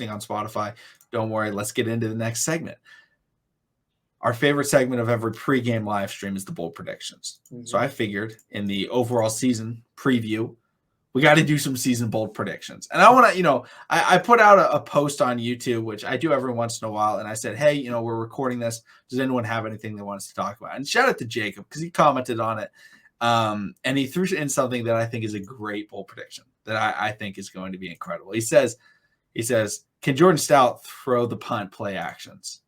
on Spotify, don't worry. Let's get into the next segment. Our favorite segment of every pregame live stream is the bold predictions. Mm-hmm. So I figured in the overall season preview, we got to do some season bold predictions. And I want to, I put out a post on YouTube, which I do every once in a while. And I said, hey, we're recording this. Does anyone have anything they want us to talk about? And shout out to Jacob because he commented on it. And he threw in something that I think is a great bold prediction that I think is going to be incredible. He says, can Jordan Stout throw the punt play actions?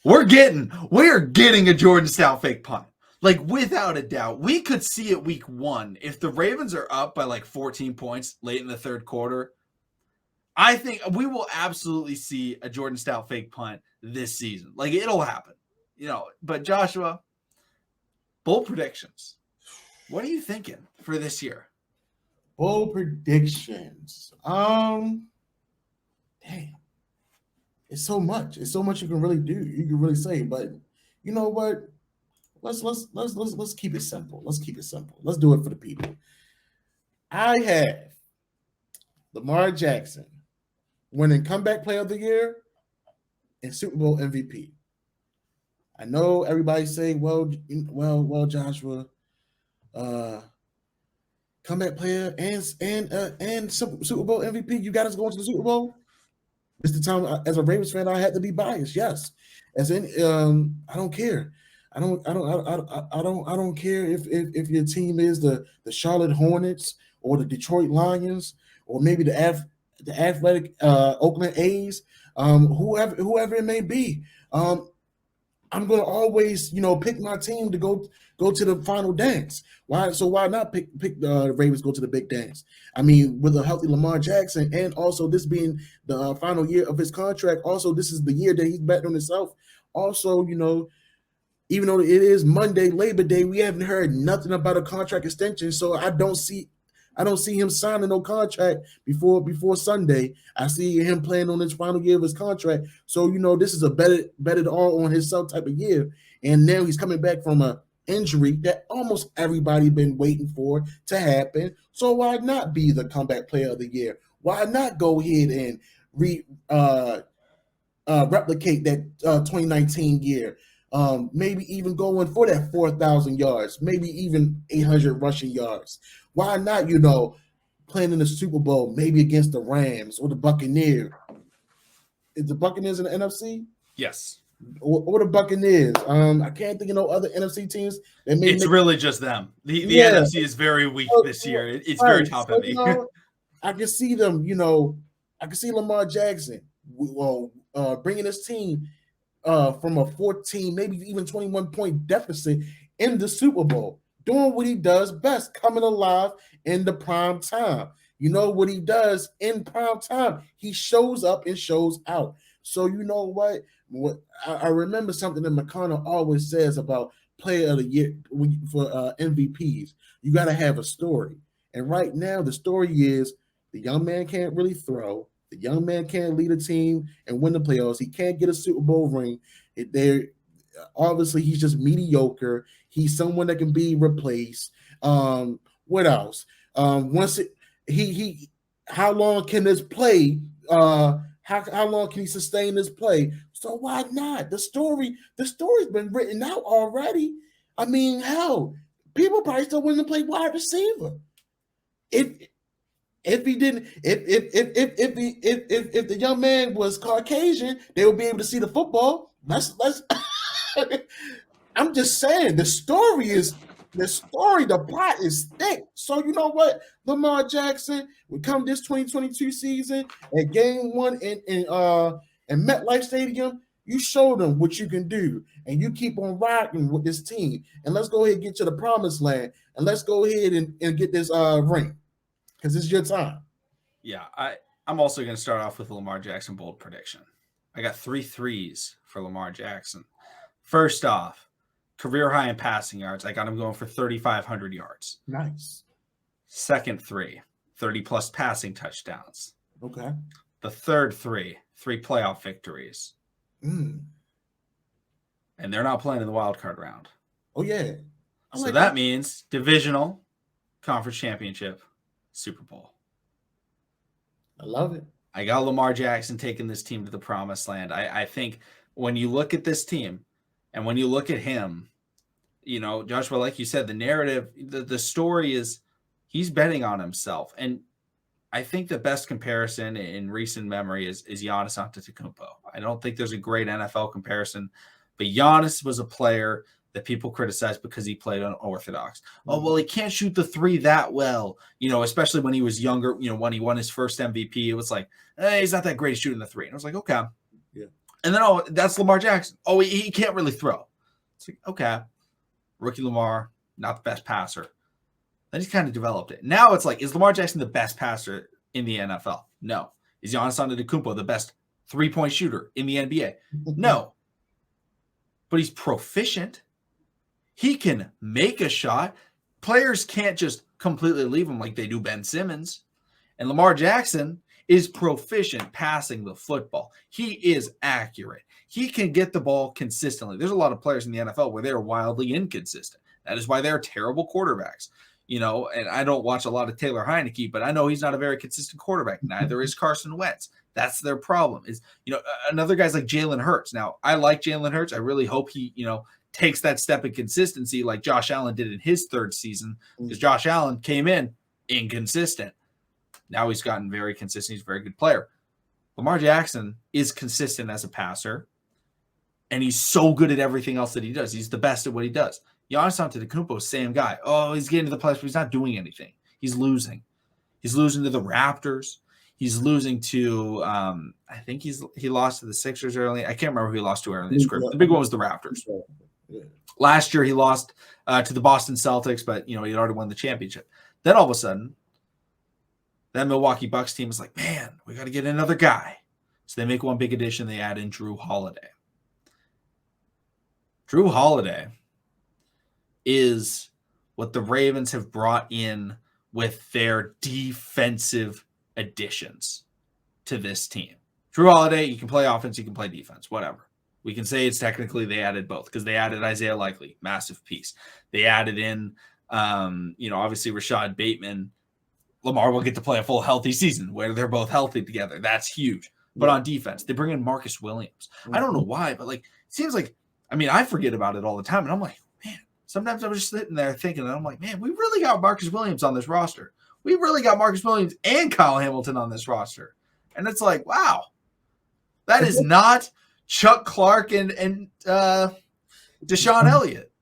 We're getting a Jordan Stout fake punt. Like, without a doubt. We could see it week 1. If the Ravens are up by like 14 points late in the third quarter, I think we will absolutely see a Jordan Stout fake punt this season. Like, it'll happen. But Joshua, bold predictions. What are you thinking for this year? Bold predictions. Damn. It's so much. It's so much you can really do. You can really say, but you know what? Let's keep it simple. Let's keep it simple. Let's do it for the people. I have Lamar Jackson winning comeback player of the year and Super Bowl MVP. I know everybody say, well, Joshua, comeback player and Super Bowl MVP. You got us going to the Super Bowl. It's the time as a Ravens fan I had to be biased. Yes, as in I don't care. I don't care if your team is the Charlotte Hornets or the Detroit Lions or maybe the athletic Oakland A's, whoever it may be. I'm gonna always, pick my team to go to the final dance. Why? So why not pick the Ravens go to the big dance? I mean, with a healthy Lamar Jackson, and also this being the final year of his contract. Also, this is the year that he's betting on himself. Also, even though it is Monday, Labor Day, we haven't heard nothing about a contract extension. So I don't see him signing no contract before Sunday. I see him playing on his final year of his contract. So, this is a betted all on himself type of year. And now he's coming back from an injury that almost everybody been waiting for to happen. So why not be the comeback player of the year? Why not go ahead and replicate that 2019 year? Maybe even going for that 4,000 yards, maybe even 800 rushing yards. Why not, playing in the Super Bowl, maybe against the Rams or the Buccaneers? Is the Buccaneers in the NFC? Yes. Or the Buccaneers. I can't think of no other NFC teams. It's really just them. The NFC is very weak this year. It's very top heavy. I can see them, I can see Lamar Jackson bringing his team from a 14, maybe even 21-point deficit in the Super Bowl, doing what he does best, coming alive in the prime time. You know what he does in prime time? He shows up and shows out. So you know what I remember something that McConnell always says about player of the year for MVPs. You got to have a story. And right now, the story is the young man can't really throw. The young man can't lead a team and win the playoffs. He can't get a Super Bowl ring. Obviously, he's just mediocre. He's someone that can be replaced. What else? How long can this play? How long can he sustain this play? So why not? The story's been written out already. I mean, hell, people probably still want to play wide receiver. If he didn't, if the young man was Caucasian, they would be able to see the football. Let's. I'm just saying the plot is thick. So you know what, Lamar Jackson, we come this 2022 season at Game 1 in MetLife Stadium. You show them what you can do, and you keep on rocking with this team. And let's go ahead and get to the promised land, and let's go ahead and get this ring. Because it's your time. Yeah, I'm also going to start off with a Lamar Jackson bold prediction. I got 3 threes for Lamar Jackson. First off, career high in passing yards. I got him going for 3,500 yards. Nice. Second 3, 30-plus passing touchdowns. Okay. The third 3 playoff victories. And they're not playing in the wild card round. Oh, yeah. So that means divisional, conference championship, Super Bowl. I love it. I got Lamar Jackson taking this team to the promised land. I think when you look at this team and when you look at him, Joshua, like you said, the narrative, the story is he's betting on himself. And I think the best comparison in recent memory is Giannis Antetokounmpo. I don't think there's a great NFL comparison, but Giannis was a player that people criticized because he played unorthodox. Oh, well, he can't shoot the three that well, especially when he was younger, when he won his first MVP, it was like, he's not that great at shooting the three. And I was like, okay. Yeah. And then, that's Lamar Jackson. Oh, he can't really throw. It's like, okay. Rookie Lamar, not the best passer. Then he's kind of developed it. Now it's like, is Lamar Jackson the best passer in the NFL? No. Is Giannis Antetokounmpo the best three-point shooter in the NBA? No. But he's proficient. He can make a shot. Players can't just completely leave him like they do Ben Simmons. And Lamar Jackson is proficient passing the football. He is accurate. He can get the ball consistently. There's a lot of players in the NFL where they're wildly inconsistent. That is why they're terrible quarterbacks. And I don't watch a lot of Taylor Heineke, but I know he's not a very consistent quarterback. Neither is Carson Wentz. That's their problem. Another guy's like Jalen Hurts. Now, I like Jalen Hurts. I really hope he, takes that step in consistency like Josh Allen did in his third season, because Josh Allen came in inconsistent. Now he's gotten very consistent. He's a very good player. Lamar Jackson is consistent as a passer, and he's so good at everything else that he does. He's the best at what he does. Giannis Antetokounmpo, same guy. Oh, he's getting to the playoffs, but he's not doing anything. He's losing. He's losing to the Raptors. He's losing to, I think he lost to the Sixers early. I can't remember who he lost to early in his career. The big one was the Raptors. Yeah. Last year he lost to the Boston Celtics, but he had already won the championship. Then all of a sudden, that Milwaukee Bucks team is like, man, we got to get another guy. So they make one big addition. They add in Drew Holiday. Drew Holiday is what the Ravens have brought in with their defensive additions to this team. Drew Holiday, you can play offense, you can play defense, whatever. We can say it's technically they added both because they added Isaiah Likely, massive piece. They added in, obviously Rashad Bateman. Lamar will get to play a full healthy season where they're both healthy together. That's huge. But on defense, they bring in Marcus Williams. I don't know why, but it seems like, I forget about it all the time. And I'm like, man, sometimes I was just sitting there thinking, and I'm like, man, we really got Marcus Williams on this roster. We really got Marcus Williams and Kyle Hamilton on this roster. And it's like, wow, that is not Chuck Clark and Deshaun Elliott.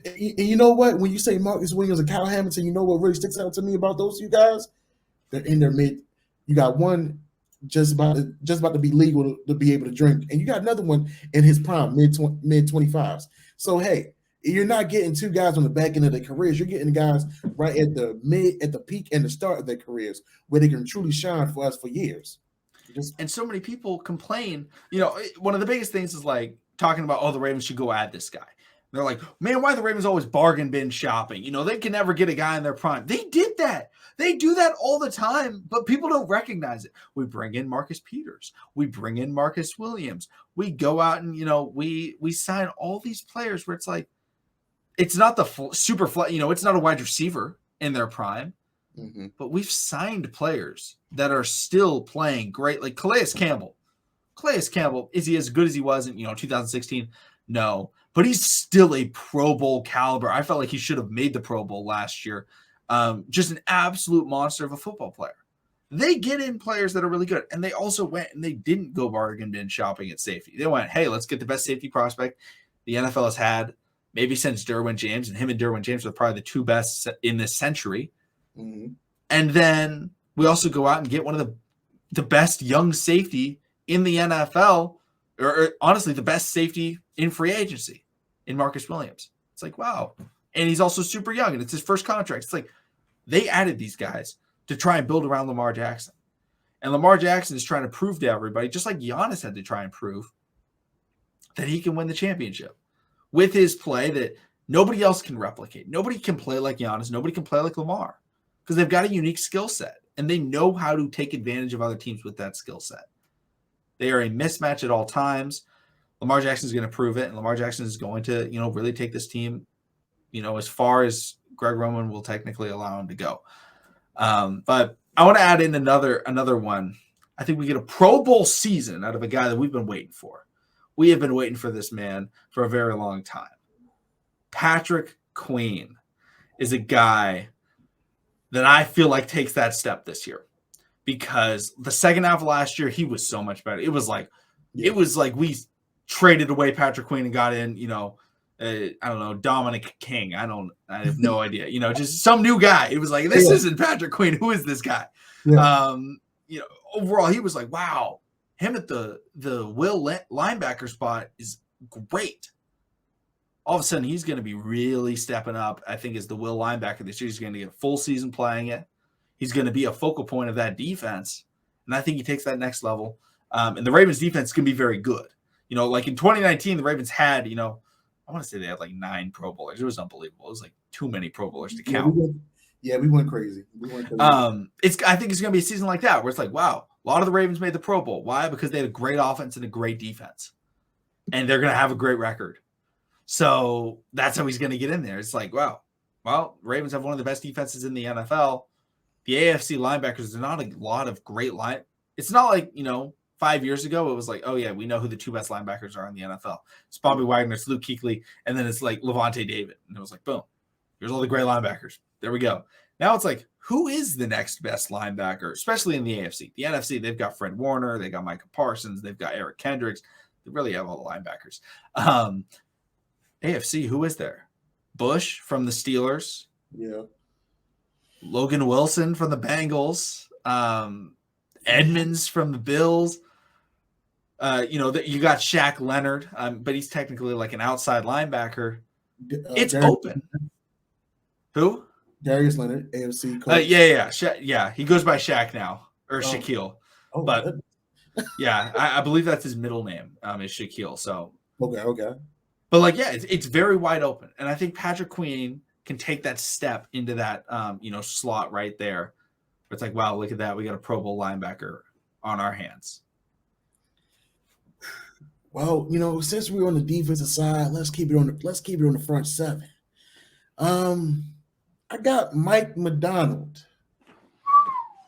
And you know what? When you say Marcus Williams and Kyle Hamilton, you know what really sticks out to me about those two guys? They're in their mid. You got one just about to be legal to be able to drink, and you got another one in his prime, mid 25s. So hey, you're not getting two guys on the back end of their careers. You're getting guys right at the peak and the start of their careers where they can truly shine for us for years. And so many people complain. One of the biggest things is like talking about, oh, the Ravens should go add this guy. They're like, man, why are the Ravens always bargain bin shopping? They can never get a guy in their prime. They did that. They do that all the time, but people don't recognize it. We bring in Marcus Peters. We bring in Marcus Williams. We go out and, we sign all these players where it's like, it's not the super flat, it's not a wide receiver in their prime, but we've signed players that are still playing great. Like Calais Campbell. Is he as good as he was in, 2016? No, but he's still a Pro Bowl caliber. I felt like he should have made the Pro Bowl last year. Just an absolute monster of a football player. They get in players that are really good. And they also went and they didn't go bargain bin shopping at safety. They went, hey, let's get the best safety prospect the NFL has had maybe since Derwin James, and him and Derwin James are probably the two best in this century. And then we also go out and get one of the best young safety in the NFL, or honestly, the best safety in free agency in Marcus Williams. It's like, wow. And he's also super young, and it's his first contract. It's like they added these guys to try and build around Lamar Jackson. And Lamar Jackson is trying to prove to everybody, just like Giannis had to try and prove, that he can win the championship with his play that nobody else can replicate. Nobody can play like Giannis. Nobody can play like Lamar because they've got a unique skill set, and they know how to take advantage of other teams with that skill set. They are a mismatch at all times. Lamar Jackson is going to prove it, and Lamar Jackson is going to, really take this team, as far as Greg Roman will technically allow him to go. But I want to add in another one. I think we get a Pro Bowl season out of a guy that we've been waiting for. We have been waiting for this man for a very long time. Patrick Queen is a guy that I feel like takes that step this year, because the second half of last year, he was so much better. It was like we traded away Patrick Queen and got in, I don't know, Dominic King. I have no idea. Just some new guy. It was like, this isn't Patrick Queen. Who is this guy? Yeah. Overall, he was like, wow, him at the will linebacker spot is great. All of a sudden, he's going to be really stepping up. I think as the will linebacker this year, he's going to get full season playing it. He's going to be a focal point of that defense. And I think he takes that next level. And the Ravens defense can be very good. Like in 2019, the Ravens had, I want to say they had like 9 Pro Bowlers. It was unbelievable. It was like too many Pro Bowlers to count. We went crazy. I think it's going to be a season like that where it's like, wow, a lot of the Ravens made the Pro Bowl. Why? Because they had a great offense and a great defense. And they're going to have a great record. So that's how he's going to get in there. It's like, wow, well, Ravens have one of the best defenses in the NFL. The AFC linebackers, there's not a lot of great line. It's not like, 5 years ago, it was like, oh, yeah, we know who the 2 best linebackers are in the NFL. It's Bobby Wagner, it's Luke Kuechly, and then it's like Levante David. And it was like, boom, here's all the great linebackers. There we go. Now it's like, who is the next best linebacker, especially in the AFC? The NFC, they've got Fred Warner, they got Micah Parsons, they've got Eric Kendricks. They really have all the linebackers. AFC, who is there? Bush from the Steelers. Yeah. Logan Wilson from the Bengals. Edmonds from the Bills. You got Shaq Leonard, but he's technically like an outside linebacker. It's open. Who? Darius Leonard, AFC coach. Yeah. He goes by Shaq now, or Shaquille. Oh, but yeah, I believe that's his middle name. Is Shaquille. So okay. But it's very wide open, and I think Patrick Queen can take that step into that slot right there. It's like, wow, look at that, we got a Pro Bowl linebacker on our hands. Well, since we're on the defensive side, let's keep it on the front 7. I got Mike McDonald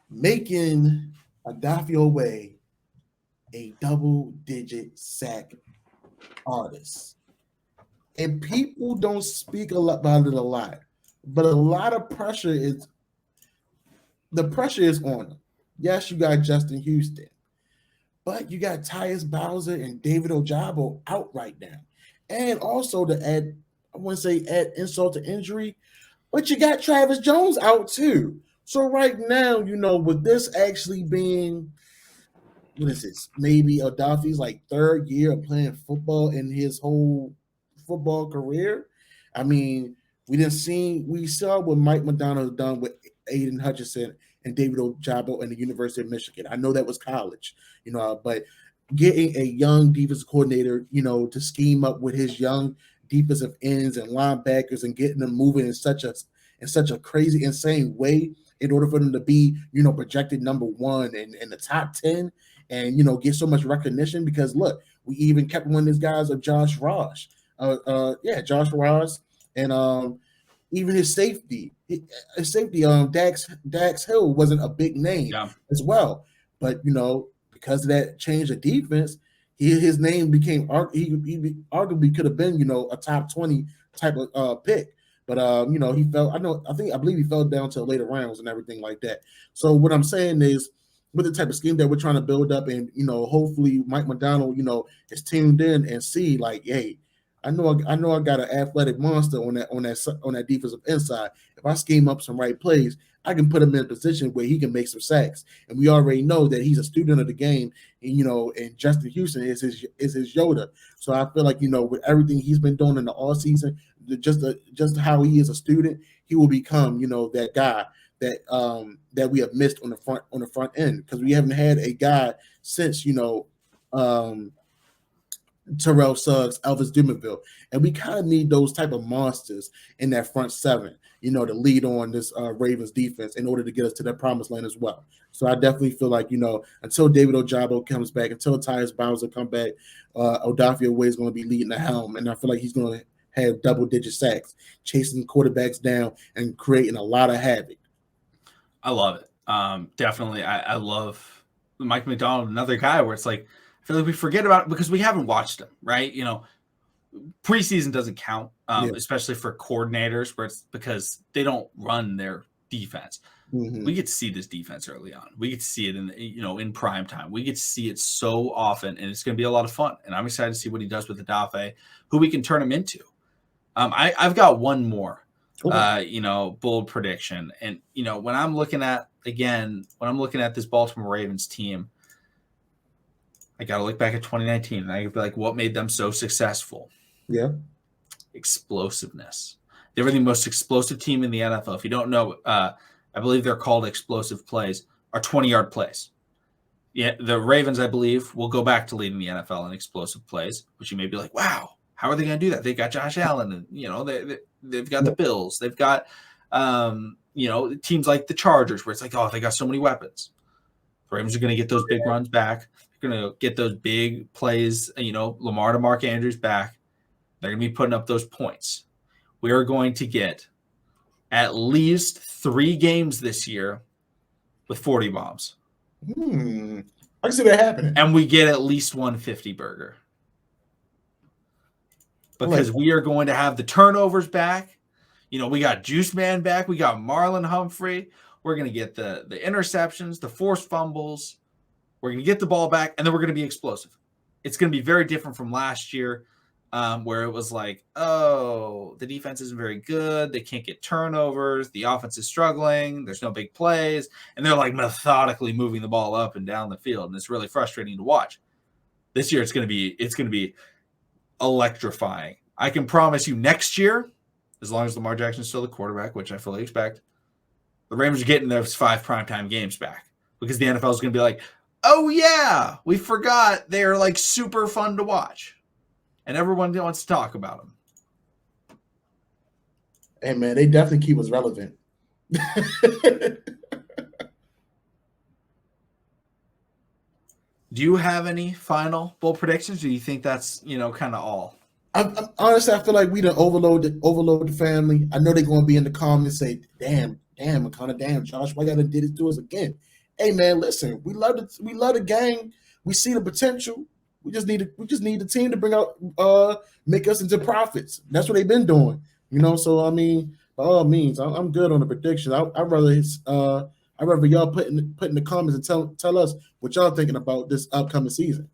making Adafio Way a double-digit sack artist. And people don't speak about it a lot, but a lot of pressure is on him. Yes, you got Justin Houston, but you got Tyus Bowser and David Ojabo out right now. And also to add insult to injury, but you got Travis Jones out too. So right now, with this actually being, what is this, maybe Adafie's like 3rd year of playing football in his whole football career. I mean, we saw what Mike McDonald done with Aiden Hutchinson and David Ojabo in the University of Michigan. I know that was college, but getting a young defensive coordinator, to scheme up with his young defensive ends and linebackers and getting them moving in such a crazy, insane way in order for them to be, projected number 1 in the top 10 and, get so much recognition, because look, we even kept one of these guys of Josh Ross. Josh Ross, and even his safety, Dax Hill wasn't a big name as well, but because of that change of defense, his name became he arguably could have been a top 20 type of pick, but he fell. I believe he fell down to later rounds and everything like that. So what I'm saying is, with the type of scheme that we're trying to build up, and hopefully Mike McDonald is tuned in and see like, hey, I know I got an athletic monster on that defensive inside. If I scheme up some right plays, I can put him in a position where he can make some sacks. And we already know that he's a student of the game, and Justin Houston is his Yoda. So I feel like, with everything he's been doing in the all season, just how he is a student, he will become, that guy that we have missed on the front end, because we haven't had a guy since, Terrell Suggs, Elvis Dumerville, and we kind of need those type of monsters in that front 7, to lead on this Ravens defense in order to get us to that promised land as well. So I definitely feel like, until David Ojabo comes back, until Tyus Bowser come back, Adafio Way is going to be leading the helm, and I feel like he's going to have double-digit sacks, chasing quarterbacks down and creating a lot of havoc. I love it. Definitely. I love Mike McDonald, another guy where it's like, I feel like we forget about it because we haven't watched him, right? Preseason doesn't count, especially for coordinators, where it's because they don't run their defense. We get to see this defense early on. We get to see it in prime time. We get to see it so often, and it's going to be a lot of fun. And I'm excited to see what he does with Odafe, who we can turn him into. I've got one more, bold prediction. And, when I'm looking at this Baltimore Ravens team, I got to look back at 2019 and I could be like, what made them so successful? Yeah. Explosiveness. They were the most explosive team in the NFL. If you don't know, I believe they're called explosive plays, are 20-yard plays. Yeah, the Ravens, I believe, will go back to leading the NFL in explosive plays, which you may be like, wow, how are they going to do that? They got Josh Allen, and they've got the Bills, they've got teams like the Chargers, where it's like, oh, they got so many weapons. The Ravens are going to get those big runs back. They're going to get those big plays. Lamar to Mark Andrews back. They're going to be putting up those points. We are going to get at least 3 games this year with 40 bombs. I can see that happening. And we get at least 150 burger. Because we are going to have the turnovers back. We got Juice Man back. We got Marlon Humphrey. We're going to get the interceptions, the forced fumbles. We're going to get the ball back, and then we're going to be explosive. It's going to be very different from last year, where it was like, oh, the defense isn't very good. They can't get turnovers. The offense is struggling. There's no big plays. And they're like methodically moving the ball up and down the field, and it's really frustrating to watch. This year, it's going to be electrifying. I can promise you next year, as long as Lamar Jackson is still the quarterback, which I fully expect, the Ravens are getting those 5 primetime games back, because the NFL is going to be like, oh, yeah, we forgot they're like super fun to watch. And everyone wants to talk about them. Hey, man, they definitely keep us relevant. Do you have any final bold predictions? Or do you think that's, kind of all? Honestly, I feel like we done overload the family. I know they're going to be in the comments and say, damn, Josh, why you gotta did it to us again? Hey, man, listen, we love the gang. We see the potential. We just need the team to bring out, make us into profits. That's what they've been doing, So I mean, by all means, I'm good on the predictions. I'd rather y'all put in the comments and tell us what y'all thinking about this upcoming season.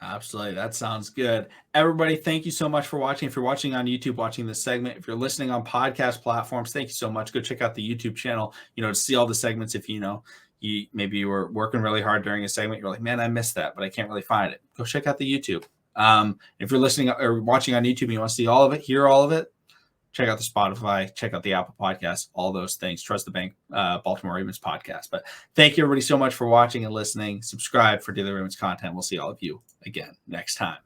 Absolutely. That sounds good. Everybody, thank you so much for watching. If you're watching on YouTube, watching this segment, if you're listening on podcast platforms, thank you so much. Go check out the YouTube channel, to see all the segments. If maybe you were working really hard during a segment, you're like, man, I missed that, but I can't really find it. Go check out the YouTube. If you're listening or watching on YouTube and you want to see all of it, hear all of it, check out the Spotify, check out the Apple Podcasts, all those things. Trust the Bank, Baltimore Ravens podcast. But thank you, everybody, so much for watching and listening. Subscribe for daily Ravens content. We'll see all of you again next time.